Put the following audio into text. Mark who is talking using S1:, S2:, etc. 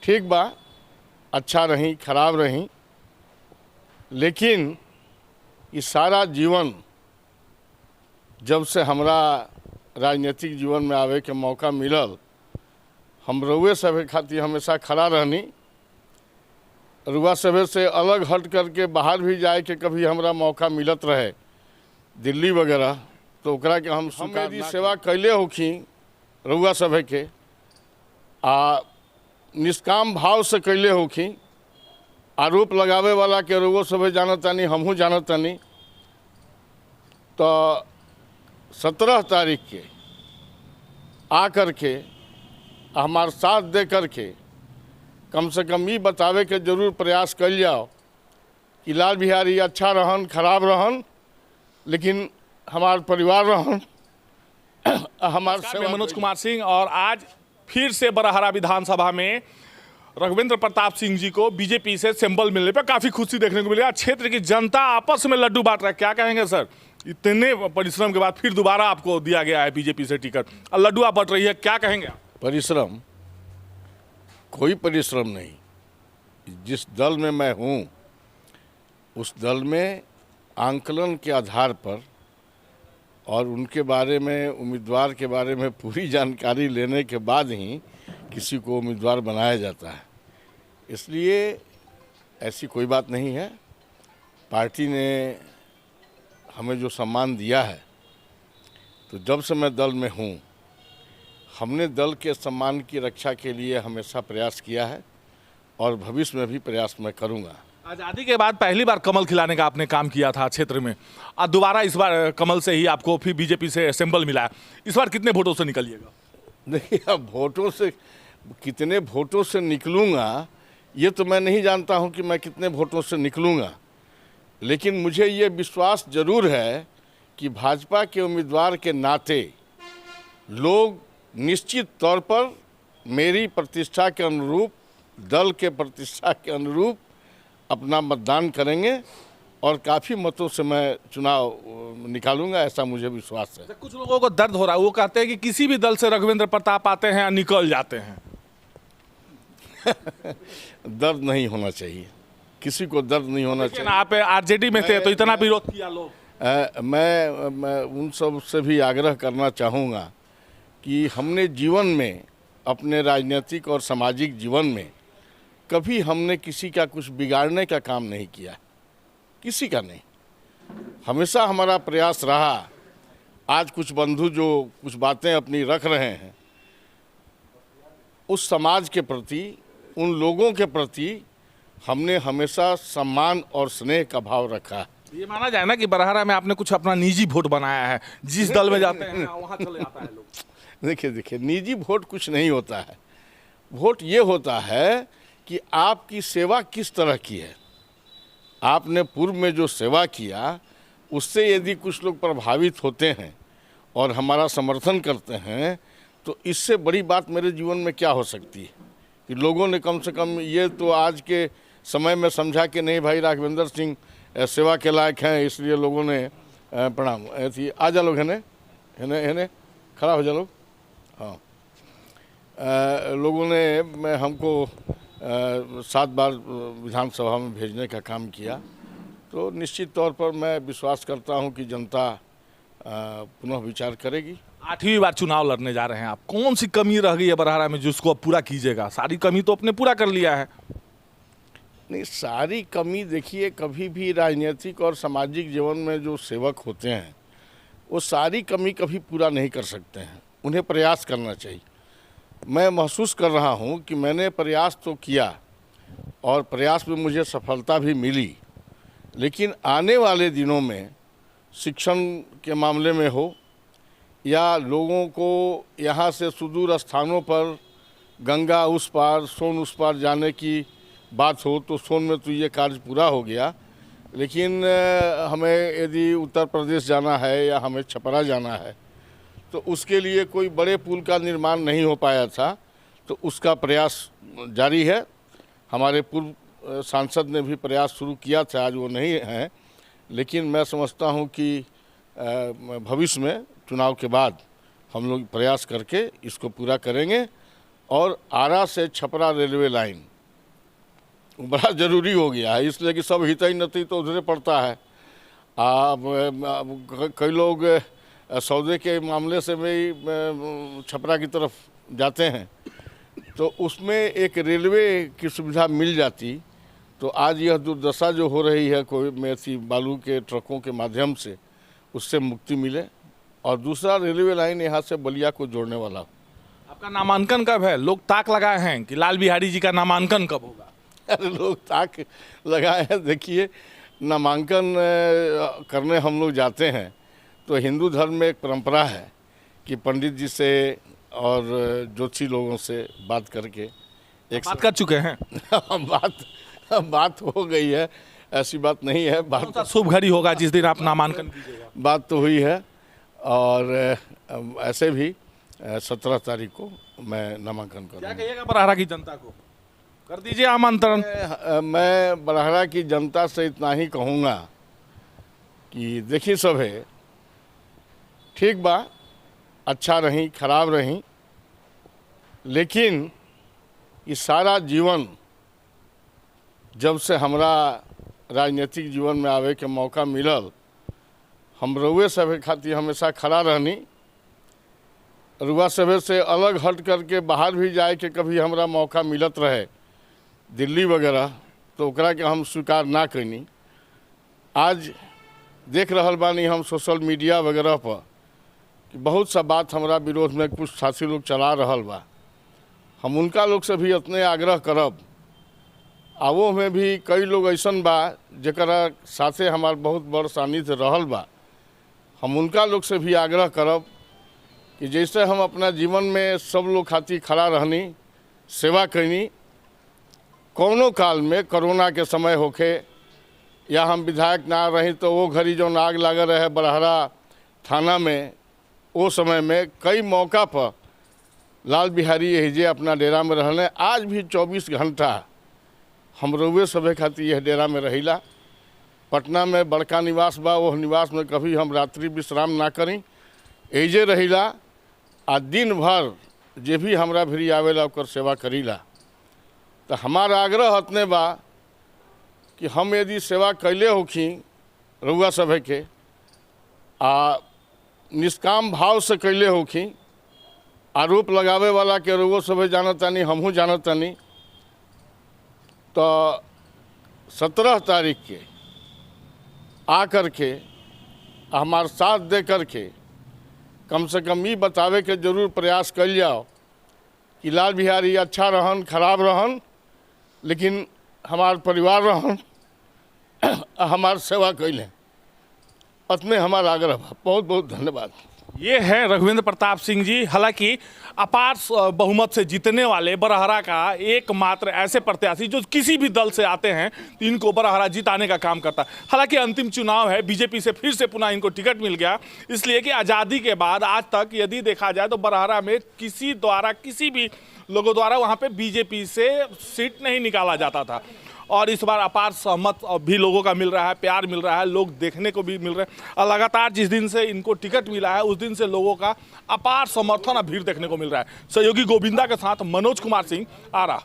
S1: ठीक बा, अच्छा रही खराब रही, लेकिन ये सारा जीवन जब से हमरा राजनीतिक जीवन में आवे के मौका मिलल, हम रउए सभे खातिर हमेशा खड़ा रहनी। रुआ सभे से अलग हट करके बाहर भी जाए के कभी हमरा मौका मिलत रहे, दिल्ली वगैरह, तो ओकरा के हम यदि सेवा कैले होखी रउआ सभे के आ निष्काम भाव से कैले होखी। आरोप लगावे वाला के रउआ सभे जानतानी, हमहू जानतानी। तो 17 तारीख के आ करके हमार साथ दे करके कम से कम ये बतावे के जरूर प्रयास कर जाओ कि लाल बिहारी अच्छा रहन खराब रहन, लेकिन हमार परिवार रहन हमार सेवा।
S2: मनोज कुमार सिंह, और आज फिर से बरहरा विधानसभा में रघुवेंद्र प्रताप सिंह जी को बीजेपी से सिंबल मिलने पर काफ़ी खुशी देखने को मिलेगा। क्षेत्र की जनता आपस में लड्डू बांट रहा है, क्या कहेंगे सर? इतने परिश्रम के बाद फिर दोबारा आपको दिया गया है बीजेपी से टिकट और लड्डू आप बट रही है, क्या कहेंगे आप?
S1: परिश्रम, कोई परिश्रम नहीं। जिस दल में मैं हूँ उस दल में आंकलन के आधार पर और उनके बारे में, उम्मीदवार के बारे में पूरी जानकारी लेने के बाद ही किसी को उम्मीदवार बनाया जाता है। इसलिए ऐसी कोई बात नहीं है। पार्टी ने हमें जो सम्मान दिया है, तो जब से मैं दल में हूँ हमने दल के सम्मान की रक्षा के लिए हमेशा प्रयास किया है और भविष्य में भी प्रयास मैं करूँगा।
S2: आज़ादी के बाद पहली बार कमल खिलाने का आपने काम किया था क्षेत्र में, और दोबारा इस बार कमल से ही आपको फिर बीजेपी से सिंबल मिला है। इस बार कितने वोटों से निकलिएगा?
S1: देखिए, अब वोटों से कितने वोटों से निकलूँगा ये तो मैं नहीं जानता हूँ कि मैं कितने वोटों से निकलूँगा, लेकिन मुझे ये विश्वास जरूर है कि भाजपा के उम्मीदवार के नाते लोग निश्चित तौर पर मेरी प्रतिष्ठा के अनुरूप, दल के प्रतिष्ठा के अनुरूप अपना मतदान करेंगे और काफ़ी मतों से मैं चुनाव निकालूंगा, ऐसा मुझे विश्वास है।
S2: कुछ लोगों को दर्द हो रहा है, वो कहते हैं कि किसी भी दल से रघुवेंद्र प्रताप आते हैं और निकल जाते हैं।
S1: दर्द नहीं होना चाहिए, किसी को दर्द नहीं होना चाहिए।
S2: आप आरजेडी में थे तो इतना विरोध किया लोग।
S1: मैं उन सब से भी आग्रह करना चाहूँगा कि हमने जीवन में, अपने राजनीतिक और सामाजिक जीवन में कभी हमने किसी का कुछ बिगाड़ने का काम नहीं किया, किसी का नहीं। हमेशा हमारा प्रयास रहा। आज कुछ बंधु जो कुछ बातें अपनी रख रहे हैं, उस समाज के प्रति, उन लोगों के प्रति हमने हमेशा सम्मान और स्नेह का भाव रखा।
S2: ये माना जाए ना कि बरहरा में आपने कुछ अपना निजी वोट बनाया है, जिस दल में जाते हैं वहाँ चले जाता है लोग।
S1: देखिए, निजी वोट कुछ नहीं होता है। वोट ये होता है कि आपकी सेवा किस तरह की है। आपने पूर्व में जो सेवा किया उससे यदि कुछ लोग प्रभावित होते हैं और हमारा समर्थन करते हैं, तो इससे बड़ी बात मेरे जीवन में क्या हो सकती है कि लोगों ने कम से कम ये तो आज के समय में समझा कि नहीं भाई राघवेंद्र सिंह सेवा के लायक हैं, इसलिए लोगों ने प्रणाम ऐसी आ जा लोग है खड़ा हो जा लोग। हाँ, लोगों ने हमको 7 बार विधानसभा में भेजने का काम किया, तो निश्चित तौर पर मैं विश्वास करता हूं कि जनता पुनः विचार करेगी।
S2: 8वीं बार चुनाव लड़ने जा रहे हैं आप, कौन सी कमी रह गई है बरहरा में जिसको अब पूरा कीजिएगा? सारी कमी तो आपने पूरा कर लिया है।
S1: नहीं, सारी कमी देखिए, कभी भी राजनीतिक और सामाजिक जीवन में जो सेवक होते हैं वो सारी कमी कभी पूरा नहीं कर सकते हैं, उन्हें प्रयास करना चाहिए। मैं महसूस कर रहा हूं कि मैंने प्रयास तो किया और प्रयास में मुझे सफलता भी मिली, लेकिन आने वाले दिनों में शिक्षण के मामले में हो या लोगों को यहाँ से सुदूर स्थानों पर गंगा उस पार सोन उस पार जाने की बात हो, तो सोन में तो ये कार्य पूरा हो गया, लेकिन हमें यदि उत्तर प्रदेश जाना है या हमें छपरा जाना है तो उसके लिए कोई बड़े पुल का निर्माण नहीं हो पाया था, तो उसका प्रयास जारी है। हमारे पूर्व सांसद ने भी प्रयास शुरू किया था, आज वो नहीं हैं, लेकिन मैं समझता हूं कि भविष्य में चुनाव के बाद हम लोग प्रयास करके इसको पूरा करेंगे और आरा से छपरा रेलवे लाइन बड़ा ज़रूरी हो गया है, इसलिए कि सब हित ही नती तो उधरे पड़ता है। कई लोग सौदे के मामले से भी छपरा की तरफ जाते हैं, तो उसमें एक रेलवे की सुविधा मिल जाती तो आज यह दुर्दशा जो हो रही है कोई मेथी बालू के ट्रकों के माध्यम से, उससे मुक्ति मिले। और दूसरा, रेलवे लाइन यहाँ से बलिया को जोड़ने वाला।
S2: आपका नामांकन कब है? लोग ताक लगाए हैं कि लाल बिहारी जी का नामांकन कब होगा?
S1: अरे लोग ताक लगाए हैं, देखिए नामांकन करने हम लोग जाते हैं तो हिंदू धर्म में एक परंपरा है कि पंडित जी से और ज्योतिषी लोगों से बात करके
S2: बात कर चुके हैं।
S1: बात हो गई है, ऐसी बात नहीं है। बात
S2: शुभ घड़ी होगा जिस दिन आप नामांकन कीजिएगा?
S1: बात तो हुई है और ऐसे भी 17 तारीख को मैं नामांकन करूँगा।
S2: क्या कहिएगा बरहरा की जनता को? कर दीजिए आमंत्रण।
S1: मैं बरहरा की जनता से इतना ही कहूँगा कि देखिए सब है ठीक बा, अच्छा रही खराब रही, लेकिन ये सारा जीवन जब से हमरा राजनीतिक जीवन में आवे के मौका मिलल, हम रउए सभे खातिर हमेशा खड़ा रहनी। रुआ सभे से अलग हट करके बाहर भी जाए के कभी हमरा मौका मिलत रहे, दिल्ली वगैरह, तो ओकरा के हम स्वीकार ना कैनी। आज देख रहल बानी हम सोशल मीडिया वगैरह पर कि बहुत सा बात हमरा विरोध में कुछ साथी लोग चला रहल बा। हम उनका लोग से भी इतने आग्रह करब, आवो में भी कई लोग ऐसन बा जकरा साथे हमार बहुत बड़ सानिध्य रहल बा। हम उनका लोग से भी आग्रह करब कि जैसे हम अपना जीवन में सब लोग खातिर खड़ा रहनी, सेवा कैनी, कौनो काल में कोरोना के समय होखे या हम विधायक ना रही तो वो घड़ी जो आग लागल रहे बरहरा थाना में, वो समय में कई मौका पर लाल बिहारी यही अपना डेरा में रहने। आज भी 24 घंटा हम रउए सभे खातिर यह डेरा में रहिला। पटना में बड़का निवास बा, वो निवास में कभी हम रात्रि विश्राम ना करी, एजे रहिला आ दिन भर जे भी हमरा भिरी आवेला ओकर सेवा करीला। तो हमारा आग्रह अतने बा कि हम यदि सेवा कैले होखी रउआ सभे के आ निष्काम भाव से कैले होखी, आरोप लगावे वाला के रउआ सभे जानतानी, हमहू जानतानी, तो 17 तारीख के आ करके हमार साथ दे करके कम से कम ये बतावे के जरूर प्रयास कल जाओ कि लाल बिहारी अच्छा रहन खराब रहन, लेकिन हमार परिवार रहन, हमार सेवा कैलें। अतने हमारा आग्रह। बहुत बहुत धन्यवाद।
S2: ये है रघुवेंद्र प्रताप सिंह जी, हालांकि अपार बहुमत से जीतने वाले बरहरा का एकमात्र ऐसे प्रत्याशी जो किसी भी दल से आते हैं तो इनको बरहरा जिताने का काम करता है। हालांकि अंतिम चुनाव है, बीजेपी से फिर से पुनः इनको टिकट मिल गया, इसलिए कि आज़ादी के बाद आज तक यदि देखा जाए तो बरहरा में किसी भी लोगों द्वारा वहाँ पे बीजेपी से सीट नहीं निकाला जाता था। और इस बार अपार सहमत भी लोगों का मिल रहा है, प्यार मिल रहा है, लोग देखने को भी मिल रहे हैं। और लगातार जिस दिन से इनको टिकट मिला है उस दिन से लोगों का अपार समर्थन और भीड़ देखने को मिल रहा है। सहयोगी गोविंदा के साथ मनोज कुमार सिंह, आरा।